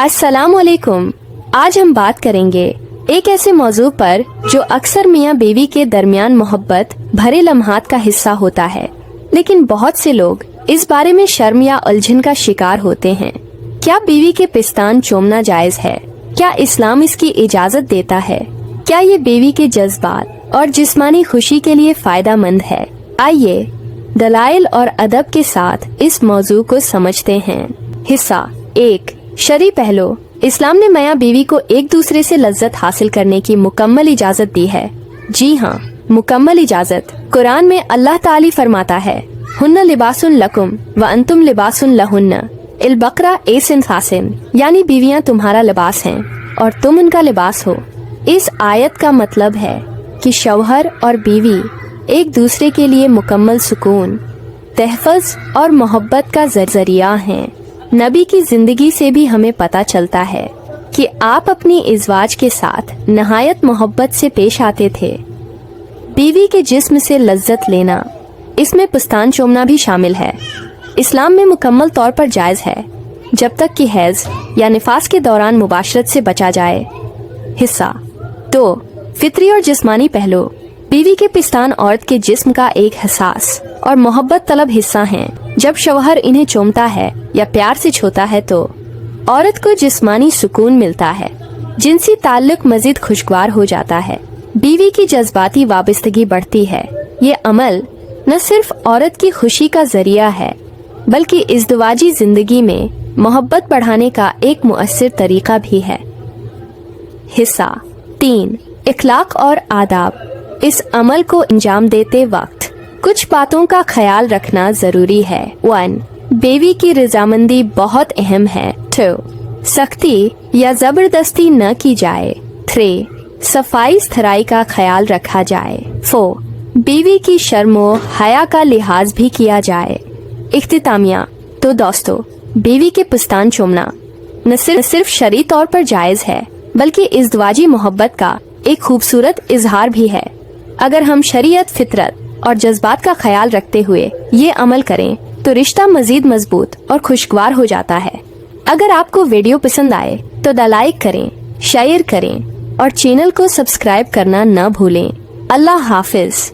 अस्सलाम वालेकुम। आज हम बात करेंगे एक ऐसे मौजू पर जो अक्सर मियाँ बीवी के दरमियान मोहब्बत भरे लम्हात का हिस्सा होता है, लेकिन बहुत से लोग इस बारे में शर्म या उलझन का शिकार होते हैं। क्या बीवी के पिस्तान चूमना जायज है? क्या इस्लाम इसकी इजाजत देता है? क्या ये बीवी के जज्बात और जिस्मानी खुशी के लिए फायदा मंद है? आइए दलाइल और अदब के साथ इस मौजू को समझते हैं। हिस्सा 1, शरई पहलू। इस्लाम ने मियाँ बीवी को एक दूसरे से लज्जत हासिल करने की मुकम्मल इजाजत दी है। जी हाँ, मुकम्मल इजाजत। कुरान में अल्लाह ताली फरमाता है, हुन्ना लिबासुन लकुम व अंतुम लिबासुन लहुन्ना। इल बकरा एसिन फासिन, यानी बीवियाँ तुम्हारा लिबास हैं और तुम उनका लिबास हो। इस आयत का मतलब है कि शौहर और बीवी एक दूसरे के लिए मुकम्मल सुकून, तहफ़्फ़ुज़ और मोहब्बत का ज़रिया हैं। नबी की जिंदगी से भी हमें पता चलता है कि आप अपनी इज़वाज के साथ नहायत मोहब्बत से पेश आते थे। बीवी के जिस्म से लज्जत लेना, इसमें पिस्तान चूमना भी शामिल है। इस्लाम में मुकम्मल तौर पर जायज़ है, जब तक कि हैज़ या निफास के दौरान मुबाशरत से बचा जाए। हिस्सा 2, फितरी और जिस्मानी पहलू। बीवी के पिस्तान औरत के जिस्म का एक हसास और मोहब्बत तलब हिस्सा हैं। जब शौहर इन्हें चूमता है या प्यार से छूता है तो औरत को जिस्मानी सुकून मिलता है, जिनसी ताल्लुक मजीद खुशगवार हो जाता है। बीवी की जज्बाती वाबस्तगी बढ़ती है। ये अमल न सिर्फ औरत की खुशी का जरिया है, बल्कि इज़्दिवाजी जिंदगी में मोहब्बत बढ़ाने का एक मुअस्सिर तरीका भी है। हिस्सा 3, इखलाक और आदाब। इस अमल को अंजाम देते वक्त कुछ बातों का ख्याल रखना जरूरी है। 1, बीवी की रजामंदी बहुत अहम है। 2, सख्ती या जबरदस्ती न की जाए। 3, सफाई सुथराई का ख्याल रखा जाए। 4, बीवी की शर्मो हया का लिहाज भी किया जाए। इख्तितामिया। तो दोस्तों, बीवी के पिस्तान चूमना न सिर्फ शरई तौर पर जायज है, बल्कि इज़्दिवाजी मोहब्बत का एक खूबसूरत इजहार भी है। अगर हम शरीयत, फितरत और जज्बात का ख्याल रखते हुए ये अमल करें तो रिश्ता मजीद मजबूत और खुशगवार हो जाता है। अगर आपको वीडियो पसंद आए तो लाइक करें, शेयर करें और चैनल को सब्सक्राइब करना न भूलें। अल्लाह हाफिज।